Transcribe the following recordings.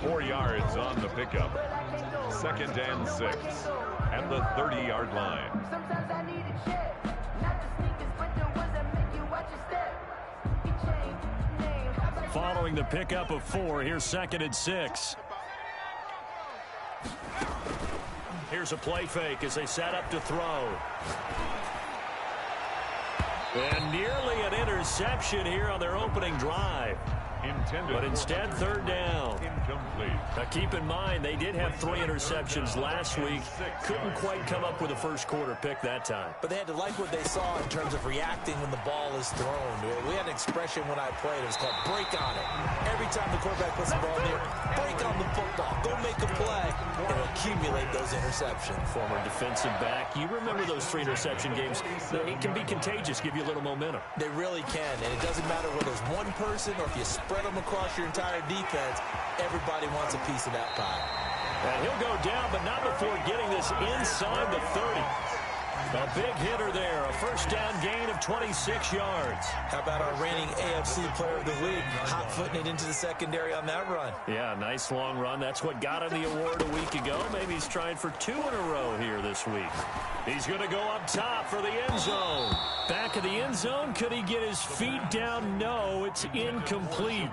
4 yards on the pickup. 2nd and 6 at the 30-yard line. Following the pickup of 4, here's 2nd and 6. Here's a play fake as they set up to throw. And nearly an interception here on their opening drive. But instead, 3rd down. Incomplete. Now keep in mind, they did have 3 interceptions last week. Couldn't quite come up with a first quarter pick that time. But they had to like what they saw in terms of reacting when the ball is thrown. We had an expression when I played. It was called break on it. Every time the quarterback puts the ball near, break on the football. Go make a play and accumulate those interceptions. Former defensive back. You remember those 3 interception games. It can be contagious, give you a little momentum. They really can. And it doesn't matter whether it's one person or if you spread them across your entire defense. Everybody wants a piece of that pie. And he'll go down, but not before getting this inside the 30. A big hitter there. A first down gain of 26 yards. How about our reigning AFC player of the week, hot-footing it into the secondary on that run? Yeah, nice long run. That's what got him the award a week ago. Maybe he's trying for 2 in a row here this week. He's going to go up top for the end zone. Back of the end zone. Could he get his feet down? No, it's incomplete.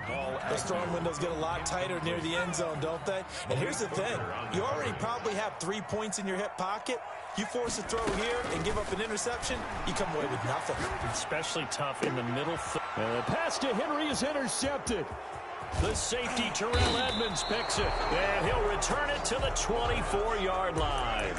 Those throwing windows get a lot tighter near the end zone, don't they? And here's the thing. You already probably have 3 points in your hip pocket. You force a throw here and give up an interception, you come away with nothing. Especially tough in the middle. And the pass to Henry is intercepted. The safety, Terrell Edmonds, picks it. And he'll return it to the 24-yard line.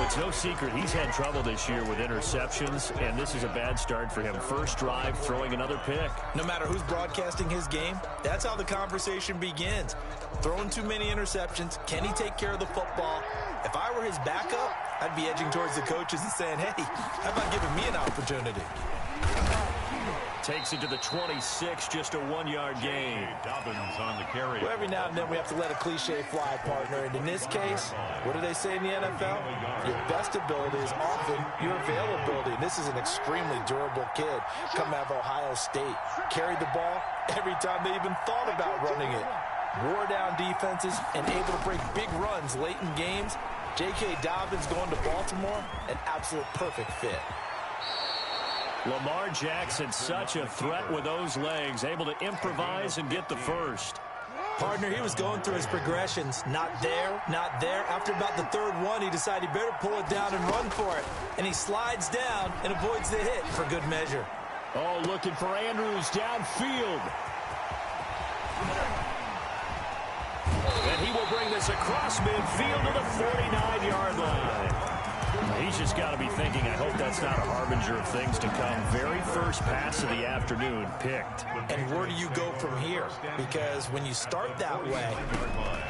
It's no secret he's had trouble this year with interceptions, and this is a bad start for him. First drive, throwing another pick. No matter who's broadcasting his game, that's how the conversation begins. Throwing too many interceptions, can he take care of the football? If I were his backup, I'd be edging towards the coaches and saying, hey, how about giving me an opportunity? Takes it to the 26, just a 1-yard gain. Dobbins on the carry. Well, every now and then we have to let a cliche fly, partner. And in this case, what do they say in the NFL? Your best ability is often your availability. And this is an extremely durable kid coming out of Ohio State. Carried the ball every time they even thought about running it. Wore down defenses and able to break big runs late in games. J.K. Dobbins going to Baltimore, an absolute perfect fit. Lamar Jackson, such a threat with those legs, able to improvise and get the first. Partner, he was going through his progressions. Not there, not there. After about the 3rd one, he decided he better pull it down and run for it. And he slides down and avoids the hit for good measure. Oh, looking for Andrews downfield. And he will bring this across midfield to the 49-yard line. He's just got to be thinking, I hope that's not a harbinger of things to come. Very first pass of the afternoon picked. And where do you go from here? Because when you start that way,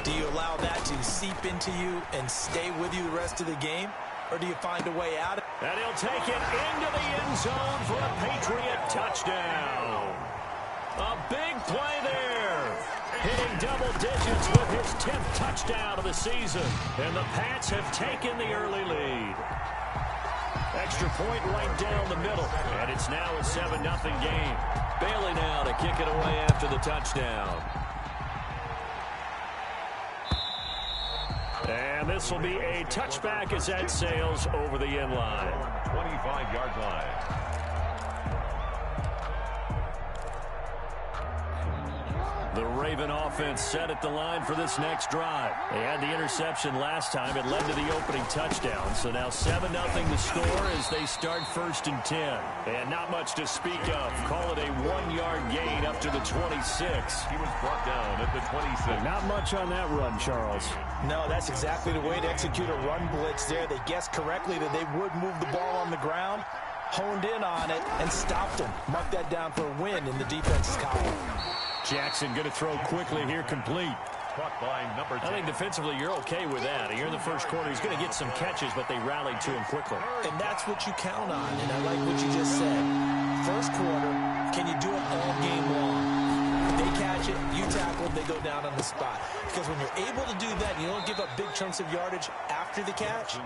do you allow that to seep into you and stay with you the rest of the game? Or do you find a way out? And he'll take it into the end zone for a Patriot touchdown. A big play there. Hitting double digits with his 10th touchdown of the season. And the Pats have taken the early lead. Extra point right down the middle. And it's now a 7-0 game. Bailey now to kick it away after the touchdown. And this will be a touchback as that sails over the end line. 25-yard line. The Raven offense set at the line for this next drive. They had the interception last time. It led to the opening touchdown. So now 7-0 the score as they start 1st and 10. And not much to speak of. Call it a 1-yard gain up to the 26. He was brought down at the 26. Not much on that run, Charles. No, that's exactly the way to execute a run blitz there. They guessed correctly that they would move the ball on the ground, honed in on it, and stopped them. Mark that down for a win in the defense's column. Jackson going to throw quickly here, complete. Caught by number 10. I think defensively you're okay with that. Here in the first quarter, he's going to get some catches, but they rallied to him quickly. And that's what you count on, and I like what you just said. First quarter, can you do it all game long? They catch it, you tackle, they go down on the spot. Because when you're able to do that, you don't give up big chunks of yardage after the catch.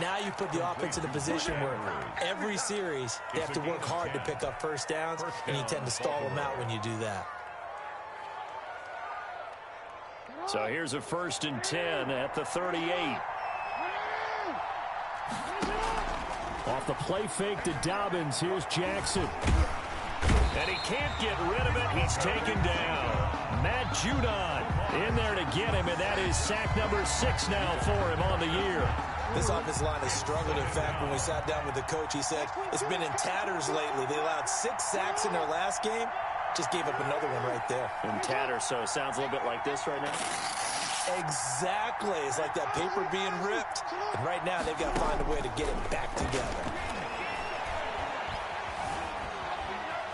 Now you put the offense in a position where every series they have to work hard to pick up first downs, and you tend to stall them out when you do that. So here's a 1st and 10 at the 38. Off the play fake to Dobbins. Here's Jackson. And he can't get rid of it. He's taken down. Matt Judon in there to get him, and that is sack number 6 now for him on the year. This offensive line has struggled. In fact, when we sat down with the coach, he said it's been in tatters lately. They allowed 6 sacks in their last game. Just gave up another one right there. In tatters, so it sounds a little bit like this right now. Exactly. It's like that paper being ripped. And right now, they've got to find a way to get it back together.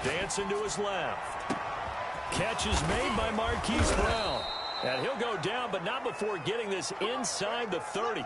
Dancing to his left. Catch is made by Marquise Brown. And he'll go down, but not before getting this inside the 30.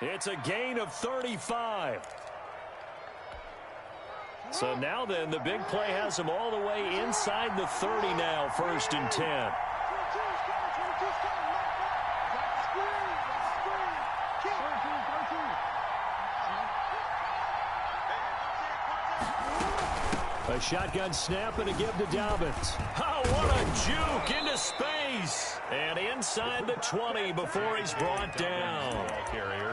It's a gain of 35. So now then, the big play has him all the way inside the 30 now, 1st and 10. A shotgun snap and a give to Dobbins. Oh, what a juke into space. And inside the 20 before he's brought down.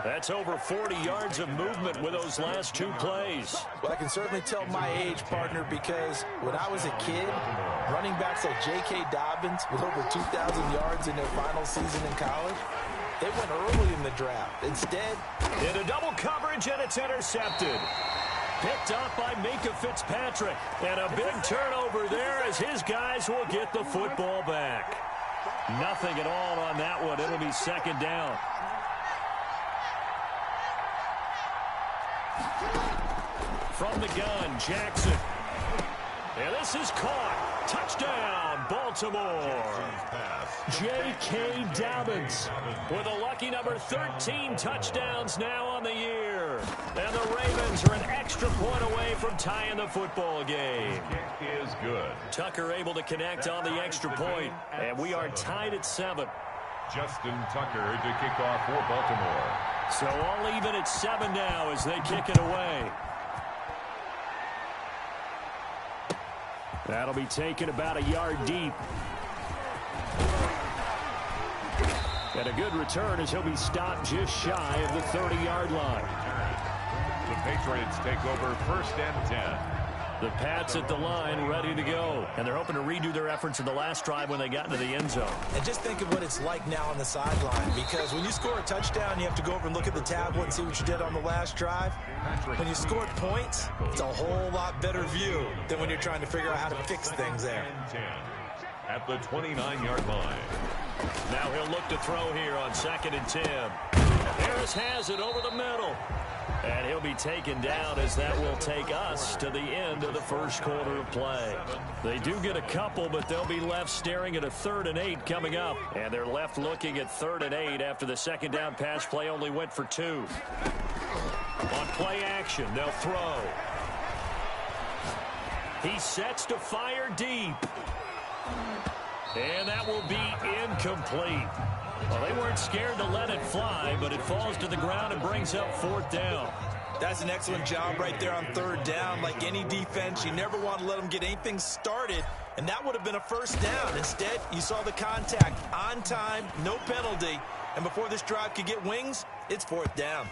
That's over 40 yards of movement with those last 2 plays. Well, I can certainly tell my age, partner, because when I was a kid, running backs like J.K. Dobbins with over 2,000 yards in their final season in college, they went early in the draft. Instead, into double coverage, and it's intercepted. Picked up by Minkah Fitzpatrick. And a big turnover there as his guys will get the football back. Nothing at all on that one. It'll be 2nd down. From the gun, Jackson. And this is caught. Touchdown, Baltimore. J.K. Dobbins with a lucky number 13 touchdowns now on the year. And the Ravens are an extra point away from tying the football game. Is good. Tucker able to connect on the extra point, and we are tied at 7. Justin Tucker to kick off for Baltimore. So all even at 7 now as they kick it away. That'll be taken about a yard deep. And a good return as he'll be stopped just shy of the 30-yard line. The Patriots take over 1st and 10. The Pats at the line ready to go. And they're hoping to redo their efforts in the last drive when they got into the end zone. And just think of what it's like now on the sideline, because when you score a touchdown, you have to go over and look at the tablet and see what you did on the last drive. When you scored points, it's a whole lot better view than when you're trying to figure out how to fix things there. At the 29-yard line. Now he'll look to throw here on 2nd and 10. Harris has it over the middle. And he'll be taken down as that will take us to the end of the 1st quarter of play. They do get a couple, but they'll be left staring at a 3rd and 8 coming up. And they're left looking at 3rd and 8 after the 2nd down pass play only went for 2. On play action, they'll throw. He sets to fire deep. And that will be incomplete. Well, they weren't scared to let it fly, but it falls to the ground and brings up 4th down. That's an excellent job right there on 3rd down. Like any defense, you never want to let them get anything started, and that would have been a 1st down. Instead, you saw the contact on time, no penalty, and before this drive could get wings, it's 4th down.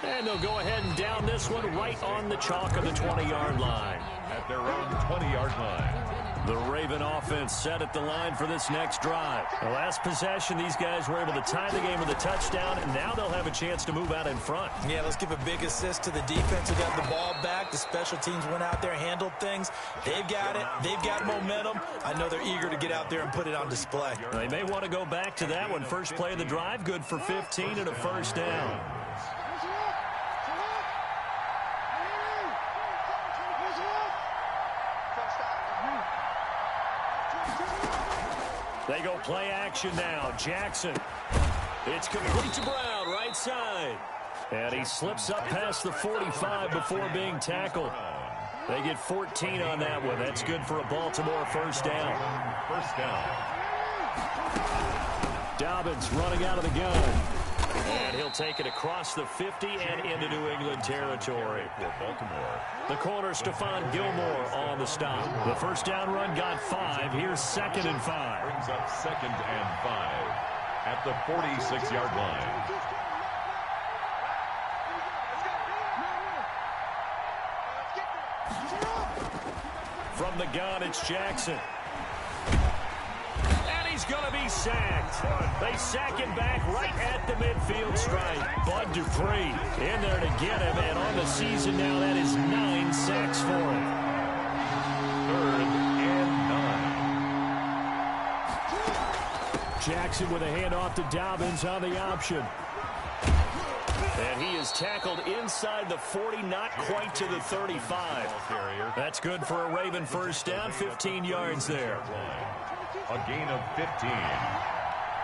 And they'll go ahead and down this one right on the chalk of the 20-yard line. At their own 20-yard line. The Raven offense set at the line for this next drive. The last possession, these guys were able to tie the game with a touchdown, and now they'll have a chance to move out in front. Yeah, let's give a big assist to the defense who got the ball back. The special teams went out there, handled things. They've got it. They've got momentum. I know they're eager to get out there and put it on display. They may want to go back to that one. First play of the drive, good for 15 and a first down. They go play action now. Jackson. It's complete to Brown, right side. And he slips up past the 45 before being tackled. They get 14 on that one. That's good for a Baltimore first down. First down. Dobbins running out of the gun. And he'll take it across the 50 and into New England territory. For Baltimore. The corner, Stephon Gilmore, on the stop. The first down run got 5. Here's 2nd and 5. Brings up 2nd and 5 at the 46-yard line. From the gun, it's Jackson. And he's going to be sacked. They sack him back right at the midfield stripe. Bud Dupree in there to get him, and on the season now, that is 9 sacks for him. 3rd and 9. Jackson with a handoff to Dobbins on the option. And he is tackled inside the 40, not quite to the 35. That's good for a Raven first down, 15 yards there. A gain of 15.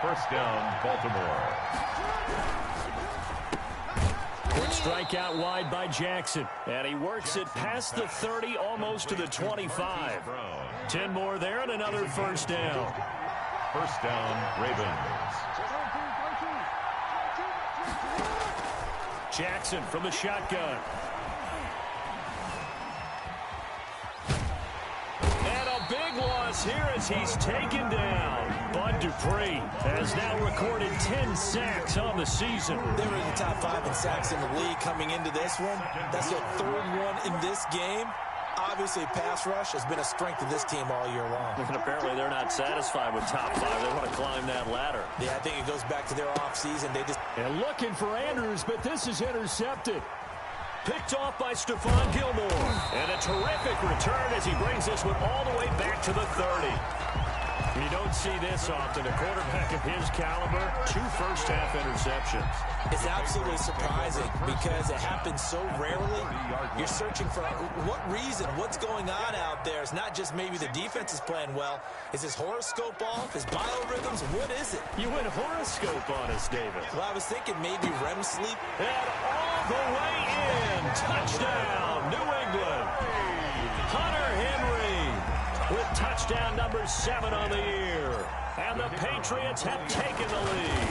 First down, Baltimore. Quick strike out wide by Jackson. And he works it past the 30, almost to the 25. 10 more there and another first down. First down, Ravens. Jackson from the shotgun. And a big loss here as he's taken down. Bud Dupree has now recorded 10 sacks on the season. They were in the top 5 in sacks in the league coming into this one. That's their 3rd one in this game. Obviously, pass rush has been a strength of this team all year long. And apparently they're not satisfied with top 5. They want to climb that ladder. Yeah, I think it goes back to their offseason. And looking for Andrews, but this is intercepted. Picked off by Stephon Gilmore. And a terrific return as he brings this one all the way back to the 30. You don't see this often. A quarterback of his caliber, 2 first-half interceptions. It's absolutely surprising because it happens so rarely. You're searching for what reason, what's going on out there. It's not just maybe the defense is playing well. Is his horoscope off? His biorhythms? What is it? You went horoscope on us, David. Well, I was thinking maybe REM sleep. And all the way in. Touchdown, New England. Hunter Henry with touchdown number 7 on the year. And the Patriots have taken the lead.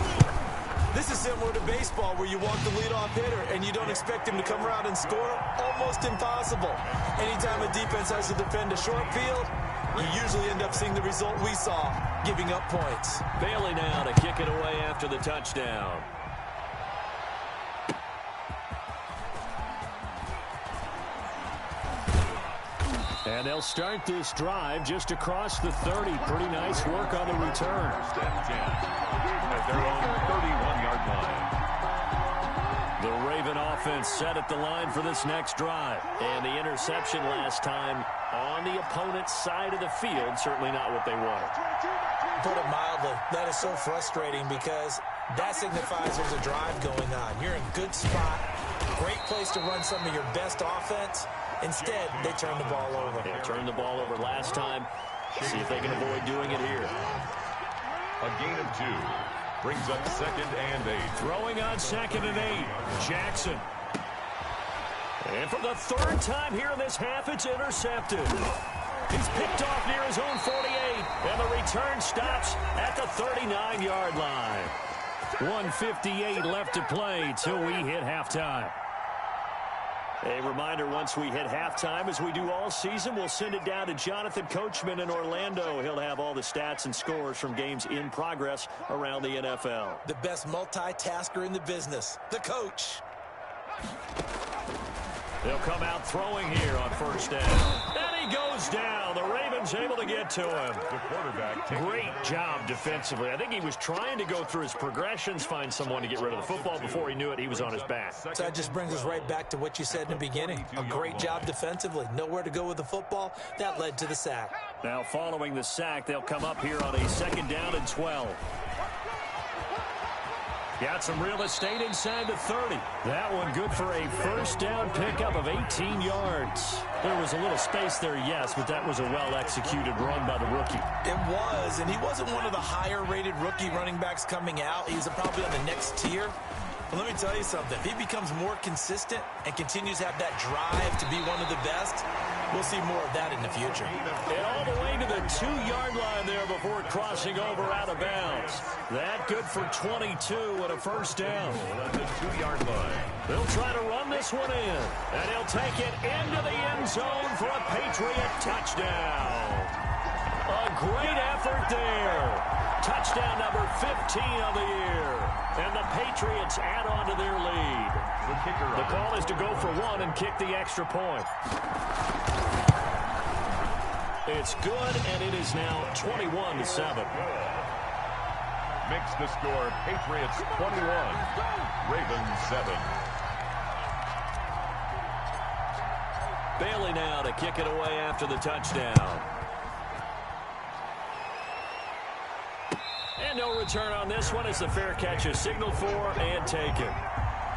This is similar to baseball where you walk the leadoff hitter and you don't expect him to come around and score. Almost impossible. Anytime a defense has to defend a short field, you usually end up seeing the result we saw, giving up points. Bailey now to kick it away after the touchdown. And they'll start this drive just across the 30. Pretty nice work on the return. First and 10 at their own 31-yard line. The Raven offense set at the line for this next drive. And the interception last time on the opponent's side of the field. Certainly not what they wanted. Put it mildly, that is so frustrating because that signifies there's a drive going on. You're in a good spot. Great place to run some of your best offense. Instead, they turned the ball over. They turned the ball over last time. See if they can avoid doing it here. A gain of 2. Brings up 2nd and 8. Throwing on 2nd and 8. Jackson. And for the 3rd time here in this half, it's intercepted. He's picked off near his own 48. And the return stops at the 39-yard line. 1:58 left to play till we hit halftime. A reminder, once we hit halftime, as we do all season, we'll send it down to Jonathan Coachman in Orlando. He'll have all the stats and scores from games in progress around the NFL. The best multitasker in the business, the coach. They'll come out throwing here on first down. And he goes down. The Ravens able to get to him. The quarterback. Great job defensively. I think he was trying to go through his progressions, find someone to get rid of the football. Before he knew it, he was on his back. So that just brings us right back to what you said in the beginning. A great job defensively. Nowhere to go with the football. That led to the sack. Now following the sack, they'll come up here on a 2nd down and 12. Got some real estate inside the 30. That one good for a 1st down pickup of 18 yards. There was a little space there, yes, but that was a well-executed run by the rookie. It was, and he wasn't one of the higher-rated rookie running backs coming out. He's probably on the next tier. But let me tell you something. If he becomes more consistent and continues to have that drive to be one of the best, we'll see more of that in the future. And all the way to the 2-yard line there before crossing over out of bounds. That good for 22 and a 1st down. At the 2-yard line. They'll try to run this one in. And he'll take it into the end zone for a Patriot touchdown. A great effort there. Touchdown number 15 of the year. And the Patriots add on to their lead. The call is to go for 1 and kick the extra point. It's good, and it is now 21-7. Makes the score Patriots 21, Ravens 7. Bailey now to kick it away after the touchdown. And no return on this one as the fair catch is signaled for and taken.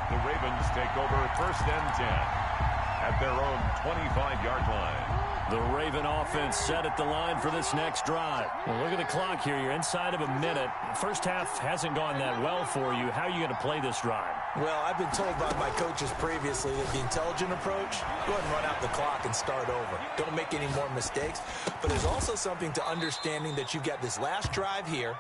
The Ravens take over 1st and 10 at their own 25-yard line. The Raven offense set at the line for this next drive. Well, look at the clock here. You're inside of a minute. First half hasn't gone that well for you. How are you going to play this drive? Well, I've been told by my coaches previously that the intelligent approach, go ahead and run out the clock and start over. Don't make any more mistakes. But there's also something to understanding that you've got this last drive here.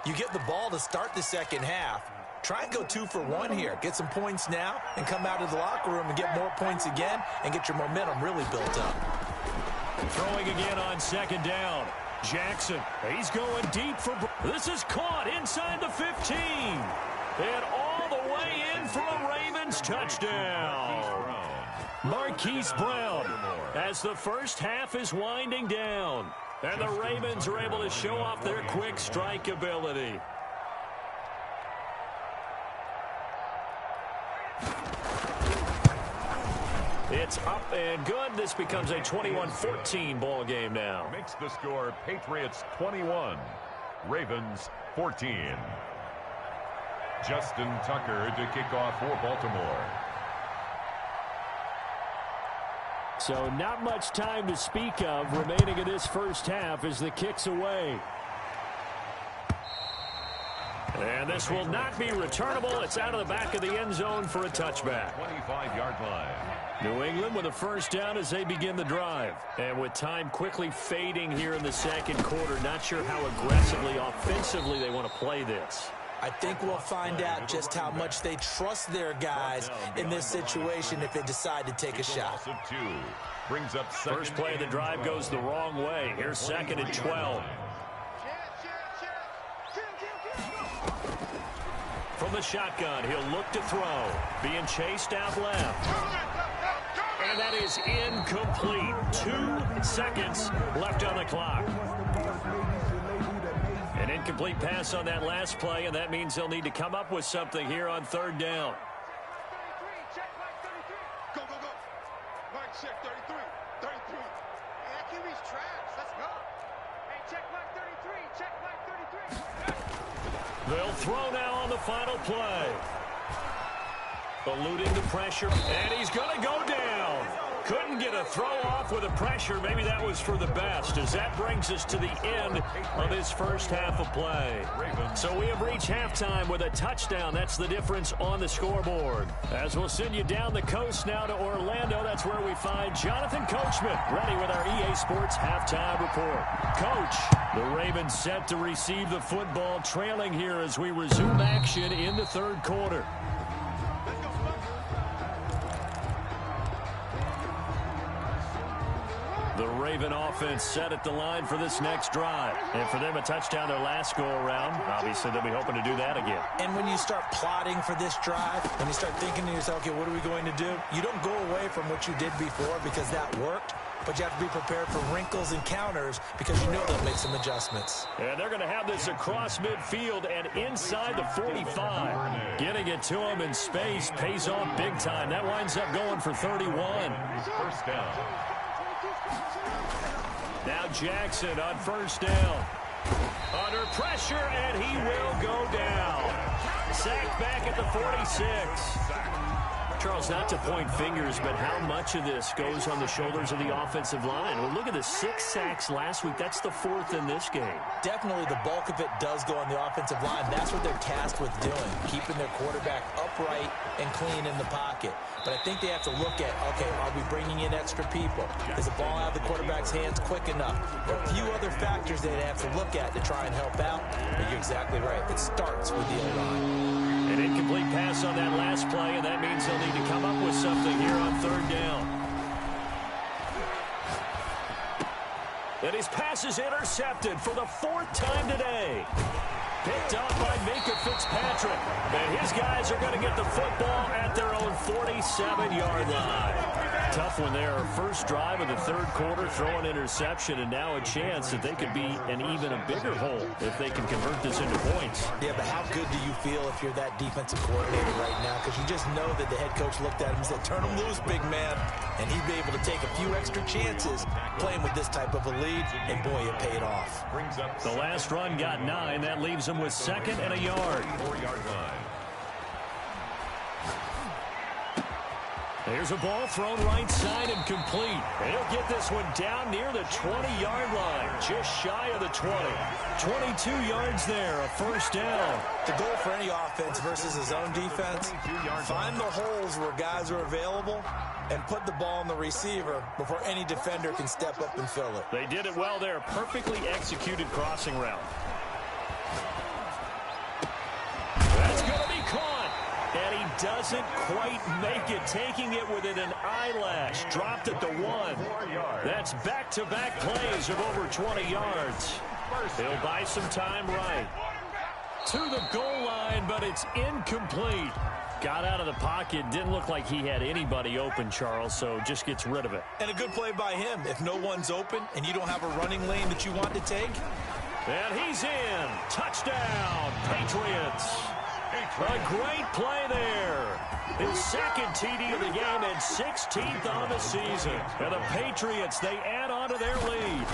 You get the ball to start the second half. Try and go 2 for 1 here. Get some points now and come out of the locker room and get more points again and get your momentum really built up. Throwing again on 2nd down. Jackson, he's going deep for... This is caught inside the 15. And all the way in for a Ravens touchdown. Marquise Brown as the first half is winding down. And the Ravens are able to show off their quick strike ability. It's up and good. This becomes a 21-14 ball game now. Makes the score Patriots 21, Ravens 14. Justin Tucker to kick off for Baltimore. So not much time to speak of remaining in this first half as the kick's away. And this will not be returnable. It's out of the back of the end zone for a touchback. 25-yard line. New England with a 1st down as they begin the drive. And with time quickly fading here in the 2nd quarter, not sure how aggressively, offensively they want to play this. I think we'll find out just how much they trust their guys in this situation if they decide to take a shot. Brings up first play of the drive goes the wrong way. Here's 2nd and 12. From the shotgun, he'll look to throw. Being chased out left. And that is incomplete. 2 seconds left on the clock. An incomplete pass on that last play, and that means they'll need to come up with something here on 3rd down. Check mark 33. Go, go, go. Mark check 33. 33. Hey, that QB's trash. Let's go. Hey, check mark 33. Check mark 33. They'll throw now on the final play. Eluding the pressure, and he's going to go down. Couldn't get a throw off with the pressure. Maybe that was for the best, as that brings us to the end of this first half of play. So we have reached halftime with a touchdown. That's the difference on the scoreboard. As we'll send you down the coast now to Orlando, that's where we find Jonathan Coachman, ready with our EA Sports halftime report. Coach, the Ravens set to receive the football, trailing here as we resume action in the 3rd quarter. The Raven offense set at the line for this next drive. And for them, a touchdown their last go-around. Obviously, they'll be hoping to do that again. And when you start plotting for this drive, when you start thinking to yourself, okay, what are we going to do? You don't go away from what you did before because that worked. But you have to be prepared for wrinkles and counters because you know they'll make some adjustments. And they're going to have this across midfield and inside the 45. Getting it to him in space pays off big time. That winds up going for 31. First down. Now Jackson on first down. Under pressure, and he will go down. Sacked back at the 46. Charles, not to point fingers, but how much of this goes on the shoulders of the offensive line? Well, look at the 6 sacks last week. That's the 4th in this game. Definitely the bulk of it does go on the offensive line. That's what they're tasked with doing, keeping their quarterback upright and clean in the pocket. But I think they have to look at, okay, are we bringing in extra people? Is the ball out of the quarterback's hands quick enough? There are a few other factors they'd have to look at to try and help out. But you're exactly right. It starts with the O-line. An incomplete pass on that last play, and that means they'll need to come up with something here on third down. And his pass is intercepted for the 4th time today. Picked up by Minka Fitzpatrick. And his guys are going to get the football at their own 47-yard line. Tough one there. First drive of the 3rd quarter, throw an interception, and now a chance that they could be an even a bigger hole if they can convert this into points. Yeah, but how good do you feel if you're that defensive coordinator right now? Because you just know that the head coach looked at him and said, turn him loose, big man. And he'd be able to take a few extra chances playing with this type of a lead, and boy, it paid off. The last run got 9. That leaves them with 2nd and a yard. 4-yard line. There's a ball thrown right side and complete. And he'll get this one down near the 20-yard line, just shy of the 20. 22 yards there, a first down. The goal for any offense versus his own defense, find the holes where guys are available and put the ball on the receiver before any defender can step up and fill it. They did it well there. Perfectly executed crossing route. That's going to be caught. And he doesn't quite make it, taking it within an eyelash. Dropped at the 1. That's back-to-back plays of over 20 yards. They'll buy some time right. To the goal line, but it's incomplete. Got out of the pocket. Didn't look like he had anybody open, Charles, so just gets rid of it. And a good play by him. If no one's open and you don't have a running lane that you want to take. And he's in. Touchdown, Patriots. A great play there. His 2nd TD of the game and 16th on the season. And the Patriots, they add on to their lead.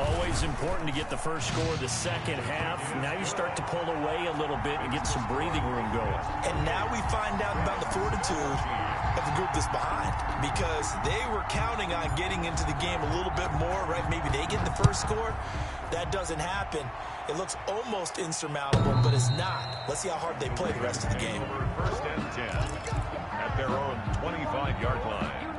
Always important to get the first score of the second half. Now you start to pull away a little bit and get some breathing room going. And now we find out about the fortitude of the group that's behind, because they were counting on getting into the game a little bit more, right? Maybe they get the first score. That doesn't happen. It looks almost insurmountable, but it's not. Let's see how hard they play the rest of the game. First and 10 at their own 25-yard line.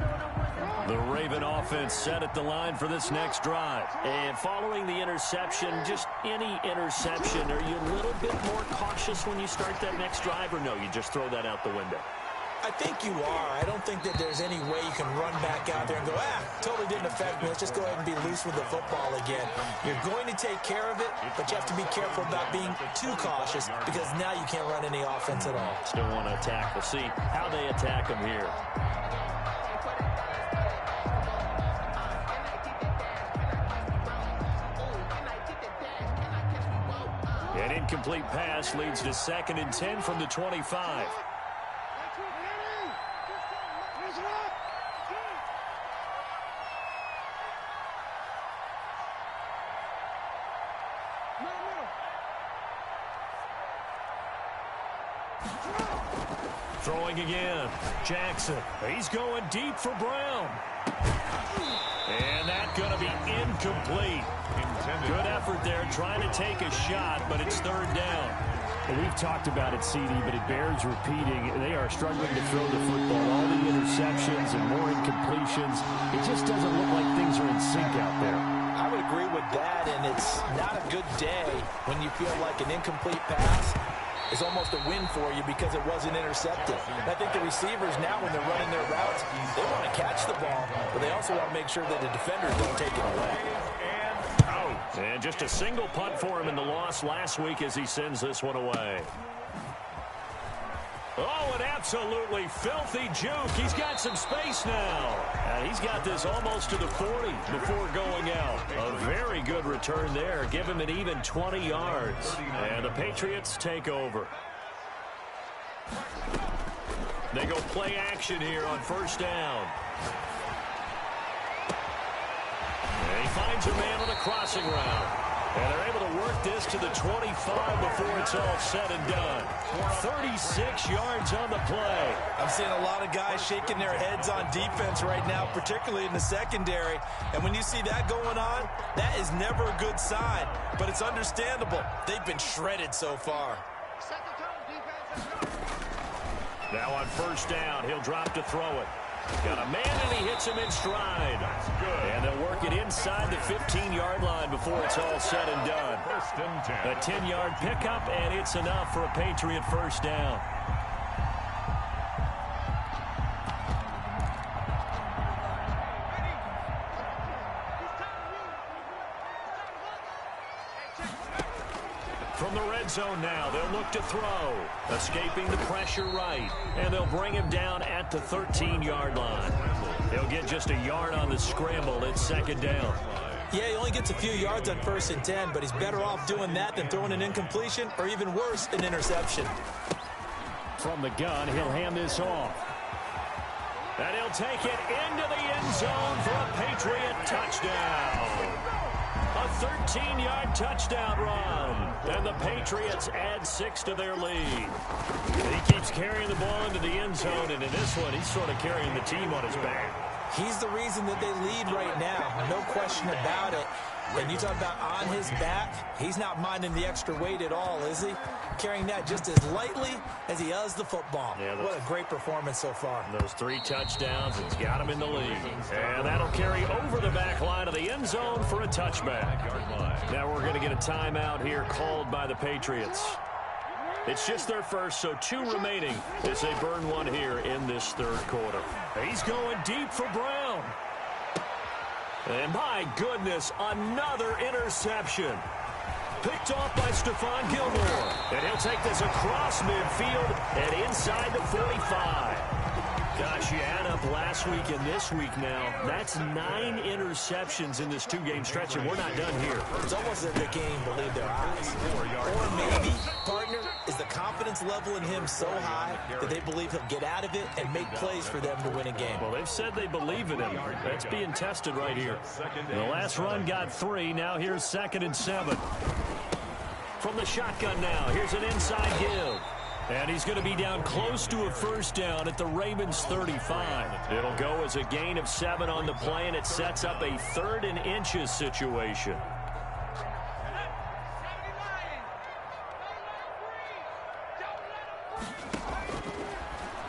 The Raven offense set at the line for this next drive. And following the interception, just any interception, are you a little bit more cautious when you start that next drive, or no, you just throw that out the window? I think you are. I don't think that there's any way you can run back out there and go, totally didn't affect me. Let's just go ahead and be loose with the football again. You're going to take care of it, but you have to be careful about being too cautious, because now you can't run any offense at all. Still want to attack. We'll see how they attack them here. An incomplete pass leads to 2nd and 10 from the 25. Throwing again. Jackson. He's going deep for Brown. And that's going to be incomplete. Good effort there, trying to take a shot, but it's 3rd down. Well, we've talked about it, CD, but it bears repeating. They are struggling to throw the football. All the interceptions and more incompletions. It just doesn't look like things are in sync out there. I would agree with that, and it's not a good day when you feel like an incomplete pass is almost a win for you because it wasn't intercepted. And I think the receivers now, when they're running their routes, they want to catch the ball, but they also want to make sure that the defenders don't take it away. And just a single punt for him in the loss last week as he sends this one away. Oh, an absolutely filthy juke. He's got some space now. And he's got this almost to the 40 before going out. A very good return there. Give him an even 20 yards. And the Patriots take over. They go play action here on first down. And he finds a man on a crossing route. And they're able to work this to the 25 before it's all said and done. 36 yards on the play. I'm seeing a lot of guys shaking their heads on defense right now, particularly in the secondary. And when you see that going on, that is never a good sign. But it's understandable. They've been shredded so far. Now on first down, he'll drop to throw it. Got a man, and he hits him in stride. That's good. And they'll work it inside the 15-yard line before it's all said and done. First and 10. A 10-yard pickup, and it's enough for a Patriot first down. From the red zone now, they'll look to throw. Escaping the pressure right. And they'll bring him down at the 13-yard line. He'll get just a yard on the scramble. It's second down. Yeah, he only gets a few yards on first and 10, but he's better off doing that than throwing an incompletion or even worse, an interception. From the gun, he'll hand this off. And he'll take it into the end zone for a Patriot touchdown. A 13-yard touchdown run. And the Patriots add 6 to their lead. He keeps carrying the ball into the end zone, and in this one, he's sort of carrying the team on his back. He's the reason that they lead right now. No question about it. And you talk about on his back, he's not minding the extra weight at all, is he? Carrying that just as lightly as he does the football. Yeah, what a great performance so far. Those 3 touchdowns, it's got him in the lead. And that'll carry over the back line of the end zone for a touchback. Now we're going to get a timeout here called by the Patriots. It's just their first, so 2 remaining as they burn one here in this third quarter. He's going deep for Brown. And my goodness, another interception. Picked off by Stephon Gilmore. And he'll take this across midfield and inside the 45. Gosh, you add up last week and this week now. That's 9 interceptions in this 2-game stretch, and we're not done here. It's almost as if the game believed their eyes. Or maybe, partner, is the confidence level in him so high that they believe he'll get out of it and make plays for them to win a game. Well, they've said they believe in him. That's being tested right here. The last run got 3. Now here's 2nd and 7. From the shotgun now, here's an inside give. And he's going to be down close to a first down at the Ravens 35. It'll go as a gain of 7 on the play, and it sets up a 3rd and inches situation.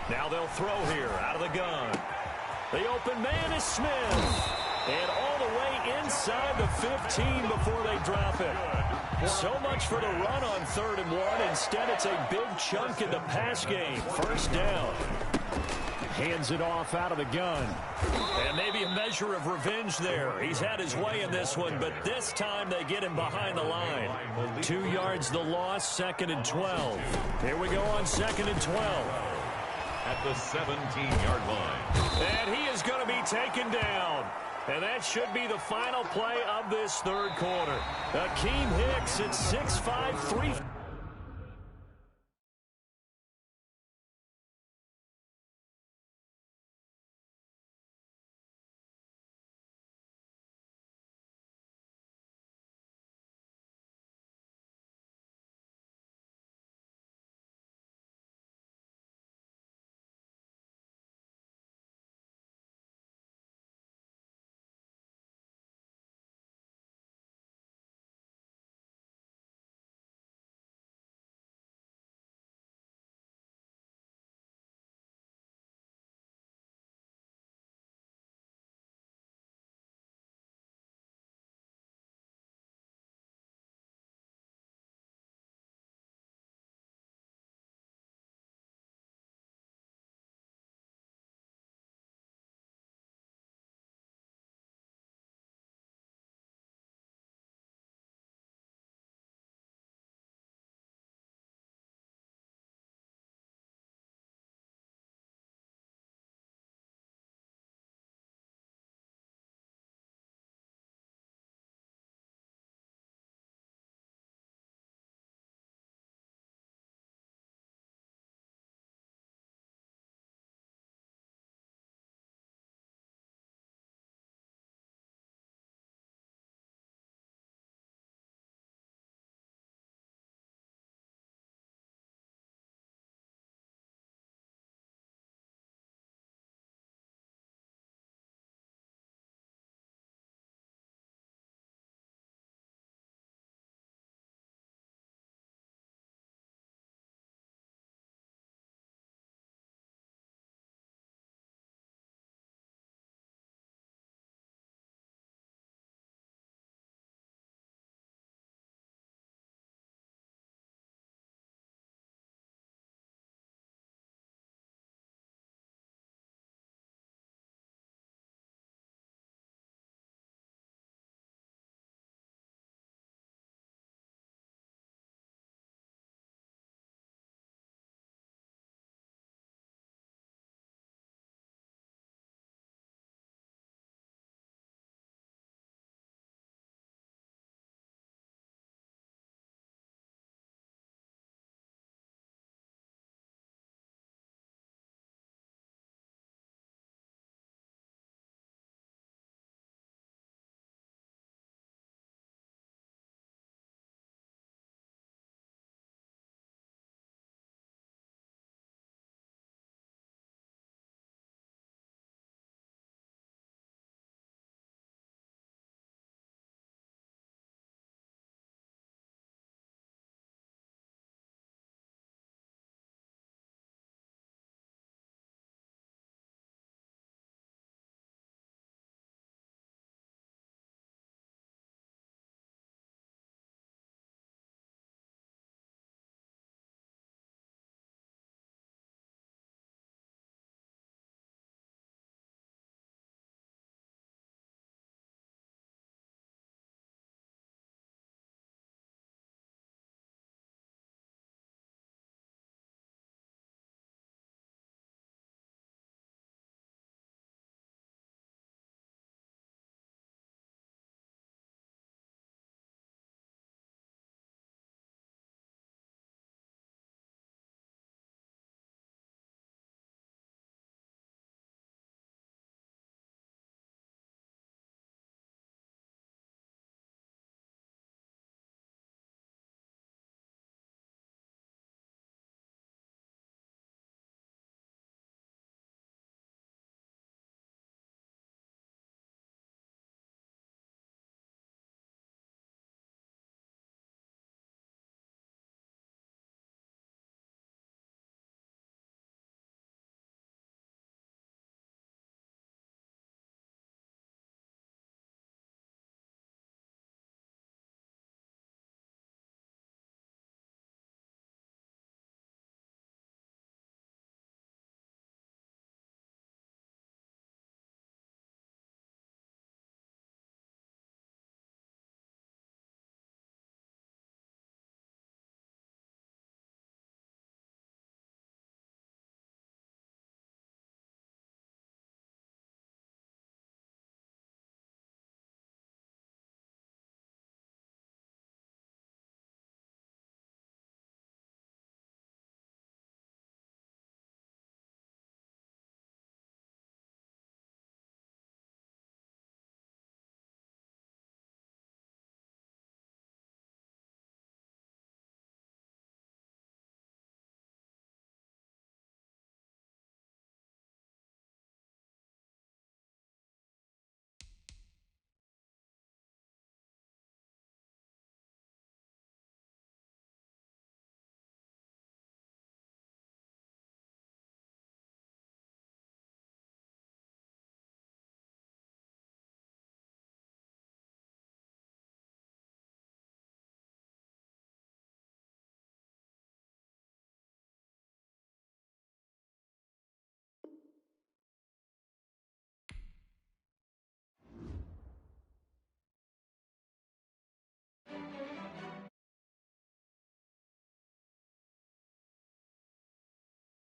Now they'll throw here out of the gun. The open man is Smith. And all the way inside the 15 before they drop it. So much for the run on 3rd and 1. Instead, it's a big chunk in the pass game. First down. Hands it off out of the gun. And maybe a measure of revenge there. He's had his way in this one, but this time they get him behind the line. 2 yards the loss, 2nd and 12. Here we go on 2nd and 12. At the 17-yard line. And he is going to be taken down. And that should be the final play of this third quarter. Akeem Hicks at 6'5", 3...